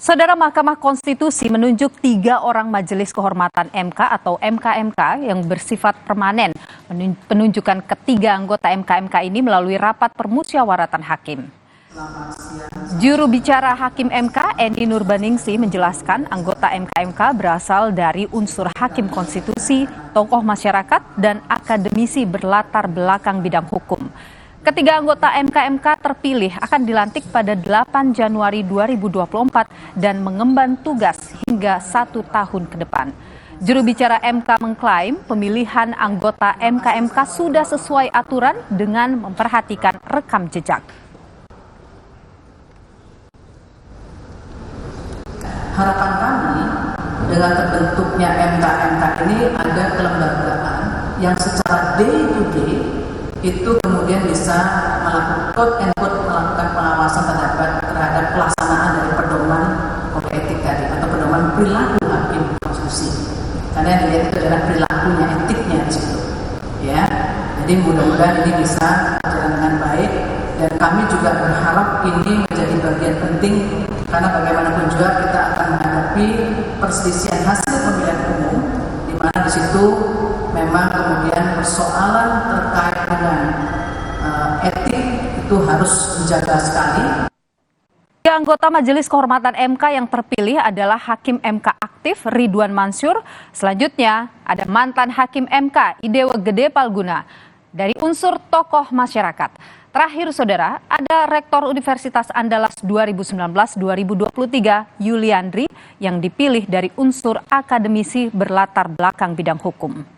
Saudara, Mahkamah Konstitusi menunjuk 3 orang Majelis Kehormatan MK atau MKMK yang bersifat permanen. Penunjukan ketiga anggota MKMK ini melalui rapat permusyawaratan hakim. Juru bicara Hakim MK, Endi Nurbaningsih, menjelaskan anggota MKMK berasal dari unsur hakim konstitusi, tokoh masyarakat, dan akademisi berlatar belakang bidang hukum. Ketiga anggota MKMK terpilih akan dilantik pada 8 Januari 2024 dan mengemban tugas hingga 1 tahun ke depan. Juru bicara MK mengklaim pemilihan anggota MKMK sudah sesuai aturan dengan memperhatikan rekam jejak. Harapan kami dengan terbentuknya MKMK ini ada kelembagaan yang secara day to day itu kemudian bisa melakukan pengawasan terhadap pelaksanaan dari pedoman kode etik tadi atau pedoman perilaku hakim konstitusi. Karena yang dilihat itu adalah perilakunya, etiknya di situ. Ya, jadi mudah-mudahan ini bisa berjalan dengan baik dan kami juga berharap ini menjadi bagian penting karena bagaimanapun juga kita akan menghadapi perselisihan hasil pemilihan umum di mana di situ memang kemudian persoalan terkait dengan etik itu harus dijaga sekali. Anggota Majelis Kehormatan MK yang terpilih adalah Hakim MK aktif Ridwan Mansur. Selanjutnya ada mantan Hakim MK Idewa Gede Palguna dari unsur tokoh masyarakat. Terakhir saudara, ada Rektor Universitas Andalas 2019-2023 Yuliandri yang dipilih dari unsur akademisi berlatar belakang bidang hukum.